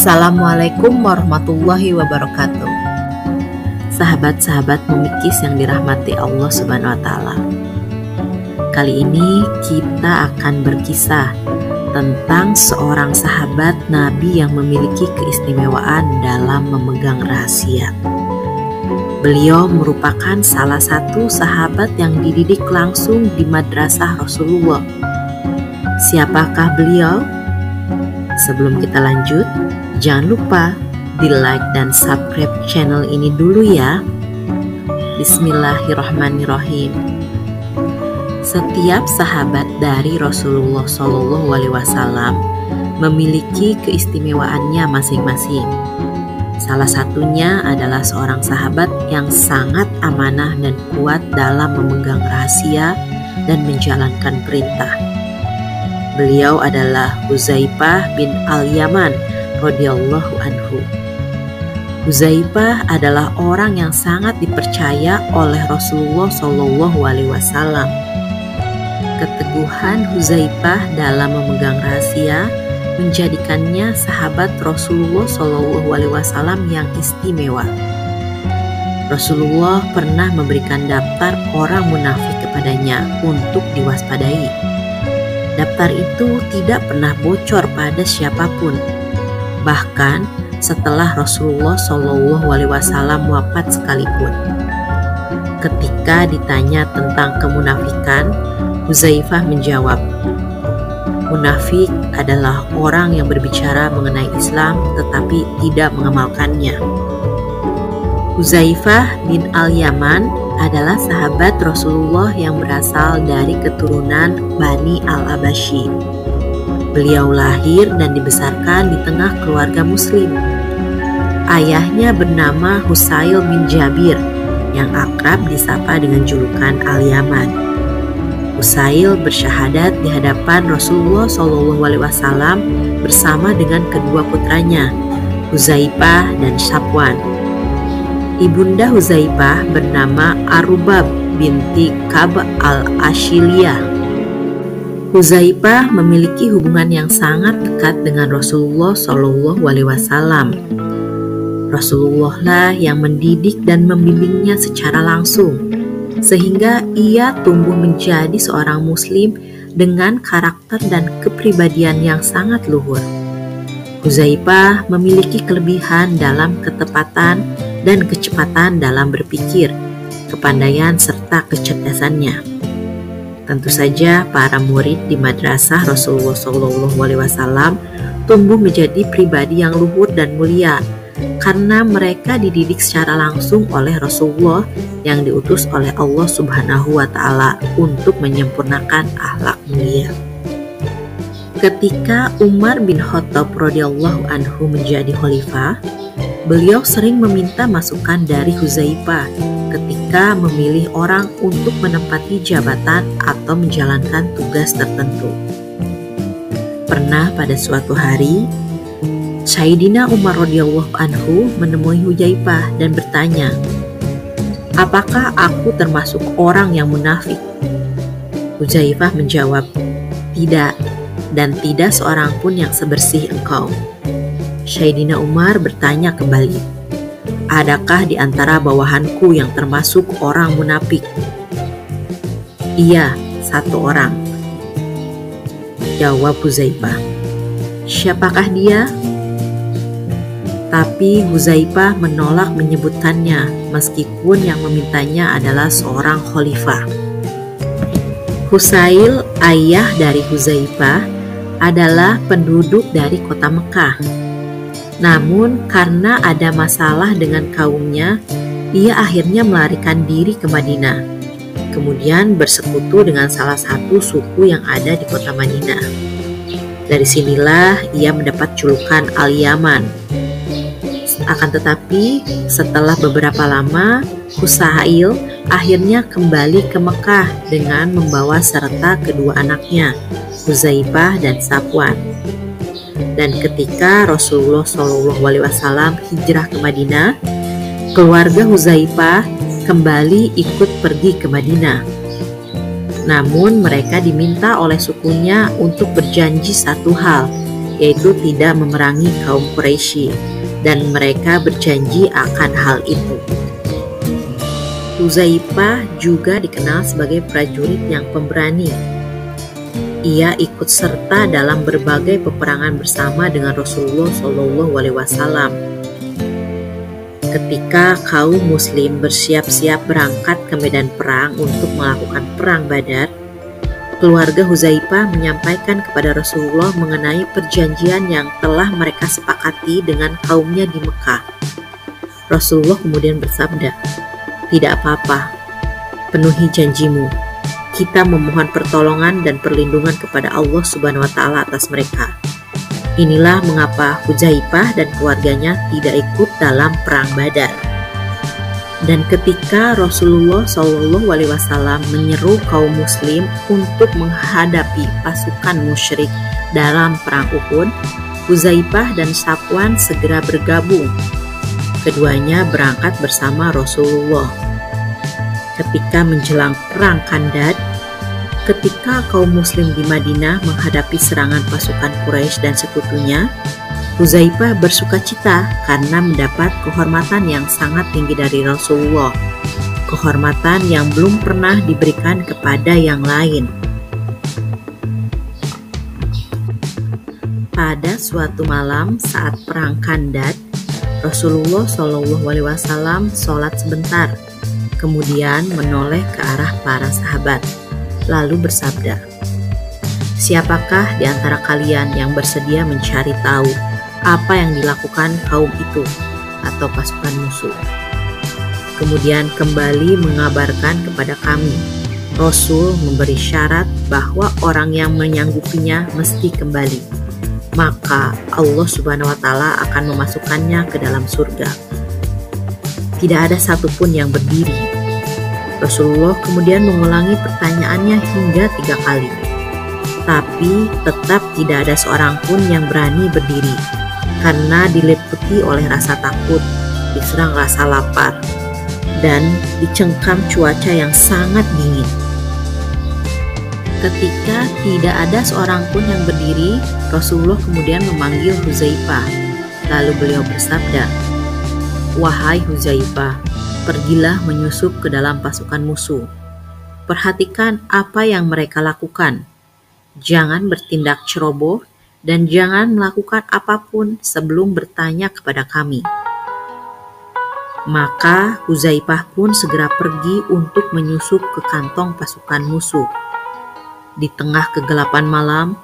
Assalamualaikum warahmatullahi wabarakatuh. Sahabat-sahabat memikis yang dirahmati Allah Subhanahu wa Ta'ala. Kali ini kita akan berkisah tentang seorang sahabat Nabi yang memiliki keistimewaan dalam memegang rahasia. Beliau merupakan salah satu sahabat yang dididik langsung di madrasah Rasulullah. Siapakah beliau? Sebelum kita lanjut, jangan lupa di like dan subscribe channel ini dulu ya. Bismillahirrahmanirrahim. Setiap sahabat dari Rasulullah SAW memiliki keistimewaannya masing-masing. Salah satunya adalah seorang sahabat yang sangat amanah dan kuat dalam memegang rahasia dan menjalankan perintah. Beliau adalah Hudzaifah bin Al-Yaman radhiyallahu anhu. Hudzaifah adalah orang yang sangat dipercaya oleh Rasulullah SAW. Keteguhan Hudzaifah dalam memegang rahasia menjadikannya sahabat Rasulullah SAW yang istimewa. Rasulullah pernah memberikan daftar orang munafik kepadanya untuk diwaspadai. Daftar itu tidak pernah bocor pada siapapun. Bahkan setelah Rasulullah SAW wafat sekalipun. Ketika ditanya tentang kemunafikan, Hudzaifah menjawab, "Munafik adalah orang yang berbicara mengenai Islam tetapi tidak mengamalkannya." Hudzaifah bin Al-Yaman adalah sahabat Rasulullah yang berasal dari keturunan Bani Al-Abashi. Beliau lahir dan dibesarkan di tengah keluarga muslim. Ayahnya bernama Husail bin Jabir yang akrab disapa dengan julukan Al-Yaman. Husail bersyahadat di hadapan Rasulullah SAW bersama dengan kedua putranya, Hudzaifah dan Safwan. Ibunda Hudzaifah bernama Arubab binti Kab al-Ashiliyah. Hudzaifah memiliki hubungan yang sangat dekat dengan Rasulullah SAW. Rasulullah lah yang mendidik dan membimbingnya secara langsung, sehingga ia tumbuh menjadi seorang muslim dengan karakter dan kepribadian yang sangat luhur. Hudzaifah memiliki kelebihan dalam ketepatan dan kecepatan dalam berpikir, kepandaian serta kecerdasannya. Tentu saja para murid di madrasah Rasulullah SAW tumbuh menjadi pribadi yang luhur dan mulia karena mereka dididik secara langsung oleh Rasulullah yang diutus oleh Allah Subhanahu wa Ta'ala untuk menyempurnakan akhlak mulia. Ketika Umar bin Khattab radhiyallahu anhu menjadi khalifah, beliau sering meminta masukan dari Hudzaifah ketika memilih orang untuk menempati jabatan atau menjalankan tugas tertentu. Pernah pada suatu hari, Sayyidina Umar radhiyallahu anhu menemui Hudzaifah dan bertanya, "Apakah aku termasuk orang yang munafik?" Hudzaifah menjawab, "Tidak, dan tidak seorang pun yang sebersih engkau." Sayyidina Umar bertanya kembali, "Adakah di antara bawahanku yang termasuk orang munafik?" "Iya, satu orang," jawab Hudzaifah. "Siapakah dia?" Tapi Hudzaifah menolak menyebutkannya meskipun yang memintanya adalah seorang khalifah. Husail, ayah dari Hudzaifah, adalah penduduk dari kota Mekah. Namun karena ada masalah dengan kaumnya, ia akhirnya melarikan diri ke Madinah. Kemudian bersekutu dengan salah satu suku yang ada di kota Madinah. Dari sinilah ia mendapat julukan Al-Yaman. Akan tetapi setelah beberapa lama, Husail akhirnya kembali ke Mekah dengan membawa serta kedua anaknya, Hudzaifah dan Safwan. Dan ketika Rasulullah SAW hijrah ke Madinah, keluarga Hudzaifah kembali ikut pergi ke Madinah. Namun mereka diminta oleh sukunya untuk berjanji satu hal, yaitu tidak memerangi kaum Quraisy, dan mereka berjanji akan hal itu. Hudzaifah juga dikenal sebagai prajurit yang pemberani. Ia ikut serta dalam berbagai peperangan bersama dengan Rasulullah SAW. Ketika kaum muslim bersiap-siap berangkat ke medan perang untuk melakukan perang Badar, keluarga Hudzaifah menyampaikan kepada Rasulullah mengenai perjanjian yang telah mereka sepakati dengan kaumnya di Mekah. Rasulullah kemudian bersabda, "Tidak apa-apa, penuhi janjimu. Kita memohon pertolongan dan perlindungan kepada Allah Subhanahu wa Ta'ala atas mereka." Inilah mengapa Hudzaifah dan keluarganya tidak ikut dalam perang Badar. Dan ketika Rasulullah SAW menyeru kaum muslim untuk menghadapi pasukan musyrik dalam perang Uhud, Hudzaifah dan Safwan segera bergabung. Keduanya berangkat bersama Rasulullah. Ketika menjelang perang Khandaq, ketika kaum muslim di Madinah menghadapi serangan pasukan Quraisy dan sekutunya, Hudzaifah bersukacita karena mendapat kehormatan yang sangat tinggi dari Rasulullah, kehormatan yang belum pernah diberikan kepada yang lain. Pada suatu malam saat perang Khandaq, Rasulullah SAW sholat sebentar, kemudian menoleh ke arah para sahabat, lalu bersabda, "Siapakah di antara kalian yang bersedia mencari tahu apa yang dilakukan kaum itu atau pasukan musuh?" Kemudian kembali mengabarkan kepada kami. Rasul memberi syarat bahwa orang yang menyanggupinya mesti kembali. Maka Allah Subhanahu wa Ta'ala akan memasukkannya ke dalam surga. Tidak ada satupun yang berdiri. Rasulullah kemudian mengulangi pertanyaannya hingga 3 kali. Tapi tetap tidak ada seorang pun yang berani berdiri, karena diliputi oleh rasa takut, diserang rasa lapar, dan dicengkam cuaca yang sangat dingin. Ketika tidak ada seorang pun yang berdiri, Rasulullah kemudian memanggil Hudzaifah. Lalu beliau bersabda, "Wahai Hudzaifah, pergilah menyusup ke dalam pasukan musuh. Perhatikan apa yang mereka lakukan. Jangan bertindak ceroboh dan jangan melakukan apapun sebelum bertanya kepada kami." Maka Hudzaifah pun segera pergi untuk menyusup ke kantong pasukan musuh. Di tengah kegelapan malam,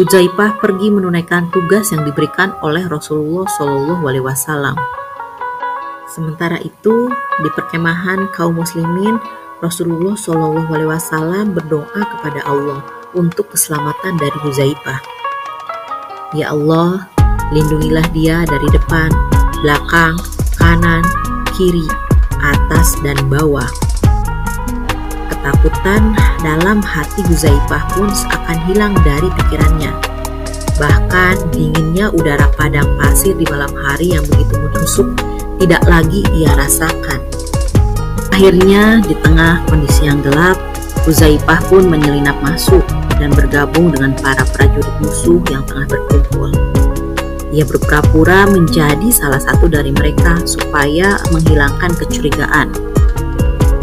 Hudzaifah pergi menunaikan tugas yang diberikan oleh Rasulullah SAW. Sementara itu, di perkemahan kaum muslimin, Rasulullah SAW berdoa kepada Allah untuk keselamatan dari Hudzaifah. "Ya Allah, lindungilah dia dari depan, belakang, kanan, kiri, atas, dan bawah." Ketakutan dalam hati Hudzaifah pun seakan hilang dari pikirannya. Bahkan dinginnya udara padang pasir di malam hari yang begitu menusuk tidak lagi ia rasakan. Akhirnya di tengah kondisi yang gelap, Hudzaifah pun menyelinap masuk dan bergabung dengan para prajurit musuh yang tengah berkumpul. Ia berpura-pura menjadi salah satu dari mereka supaya menghilangkan kecurigaan.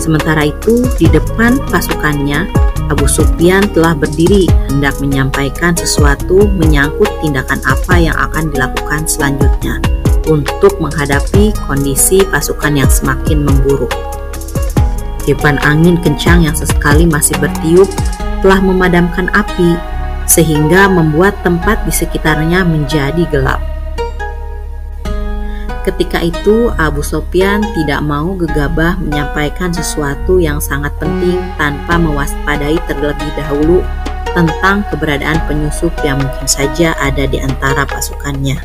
Sementara itu, di depan pasukannya, Abu Sufyan telah berdiri hendak menyampaikan sesuatu menyangkut tindakan apa yang akan dilakukan selanjutnya untuk menghadapi kondisi pasukan yang semakin memburuk. Tiupan angin kencang yang sesekali masih bertiup telah memadamkan api, sehingga membuat tempat di sekitarnya menjadi gelap. Ketika itu Abu Sufyan tidak mau gegabah menyampaikan sesuatu yang sangat penting tanpa mewaspadai terlebih dahulu tentang keberadaan penyusup yang mungkin saja ada di antara pasukannya.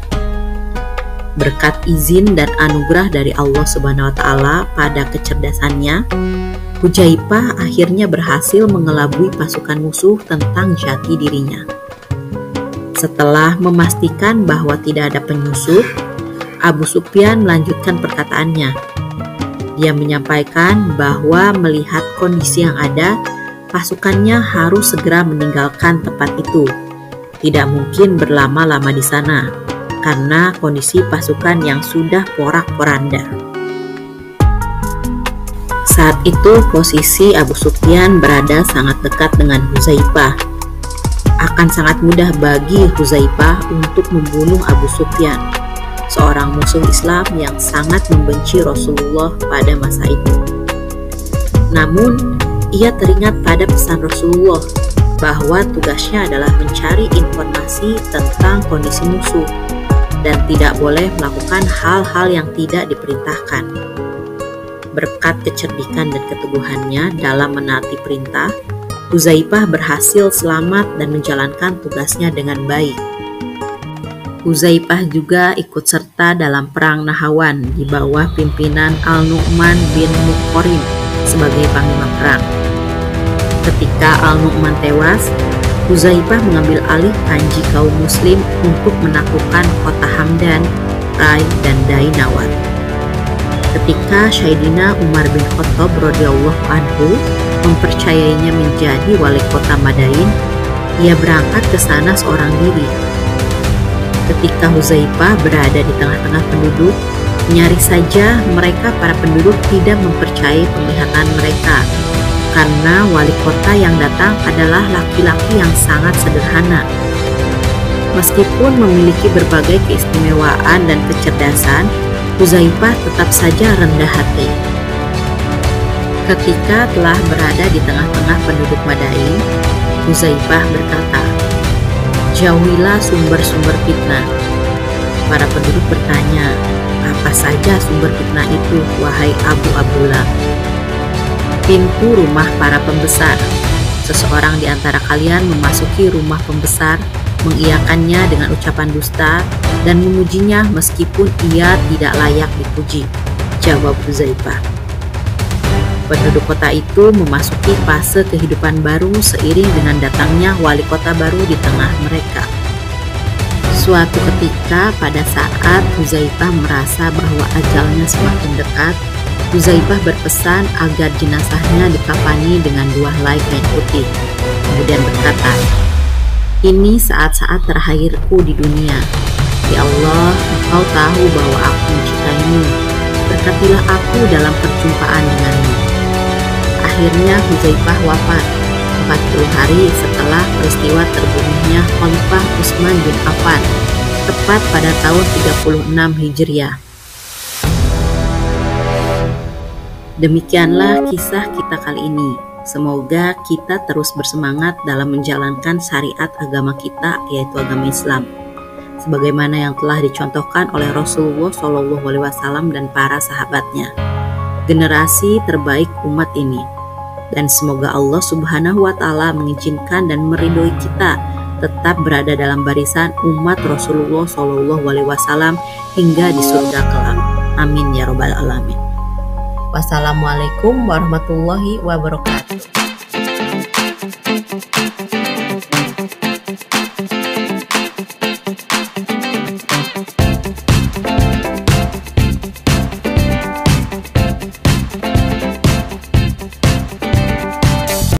Berkat izin dan anugerah dari Allah Subhanahu wa Ta'ala pada kecerdasannya, Hudzaifah akhirnya berhasil mengelabui pasukan musuh tentang jati dirinya. Setelah memastikan bahwa tidak ada penyusup, Abu Sufyan melanjutkan perkataannya. Dia menyampaikan bahwa melihat kondisi yang ada, pasukannya harus segera meninggalkan tempat itu. tidak mungkin berlama-lama di sana karena kondisi pasukan yang sudah porak-poranda. Saat itu posisi Abu Sufyan berada sangat dekat dengan Hudzaifah. Akan sangat mudah bagi Hudzaifah untuk membunuh Abu Sufyan, seorang musuh Islam yang sangat membenci Rasulullah pada masa itu. Namun, ia teringat pada pesan Rasulullah bahwa tugasnya adalah mencari informasi tentang kondisi musuh dan tidak boleh melakukan hal-hal yang tidak diperintahkan. Berkat kecerdikan dan keteguhannya dalam menaati perintah, Hudzaifah berhasil selamat dan menjalankan tugasnya dengan baik. Hudzaifah juga ikut serta dalam perang Nahawan di bawah pimpinan Al-Nu'man bin Muqarrin sebagai panglima perang. Ketika Al-Nu'man tewas, Hudzaifah mengambil alih panji kaum muslim untuk menaklukkan kota Hamdan, Rai, dan Dainawar. Ketika Sayyidina Umar bin Khattab radhiyallahu anhu mempercayainya menjadi wali kota Madain, ia berangkat ke sana seorang diri. Ketika Hudzaifah berada di tengah-tengah penduduk, nyaris saja mereka para penduduk tidak mempercayai penglihatan mereka, karena wali kota yang datang adalah laki-laki yang sangat sederhana. Meskipun memiliki berbagai keistimewaan dan kecerdasan, Hudzaifah tetap saja rendah hati. Ketika telah berada di tengah-tengah penduduk Madain, Hudzaifah berkata, "Jauhilah sumber-sumber fitnah." Para penduduk bertanya, "Apa saja sumber fitnah itu, wahai Abu Abdullah?" "Pintu rumah para pembesar. Seseorang di antara kalian memasuki rumah pembesar, mengiyakannya dengan ucapan dusta dan memujinya meskipun ia tidak layak dipuji," jawab Hudzaifah. Penduduk kota itu memasuki fase kehidupan baru seiring dengan datangnya wali kota baru di tengah mereka. Suatu ketika pada saat Hudzaifah merasa bahwa ajalnya semakin dekat, Hudzaifah berpesan agar jenazahnya dikafani dengan 2 helai kain putih. Kemudian berkata, "Ini saat-saat terakhirku di dunia. Ya Allah, Engkau tahu bahwa aku mencintaimu. Berkatilah aku dalam perjumpaan denganmu." Akhirnya Hudzaifah wafat 40 hari setelah peristiwa terbunuhnya Khalifah Utsman bin Affan, tepat pada tahun 36 Hijriah. Demikianlah kisah kita kali ini. Semoga kita terus bersemangat dalam menjalankan syariat agama kita, yaitu agama Islam, sebagaimana yang telah dicontohkan oleh Rasulullah SAW dan para sahabatnya, generasi terbaik umat ini. Dan semoga Allah Subhanahu wa Ta'ala mengizinkan dan meridhoi kita tetap berada dalam barisan umat Rasulullah SAW hingga di surga kelak. Amin ya robbal alamin. Wassalamualaikum warahmatullahi wabarakatuh.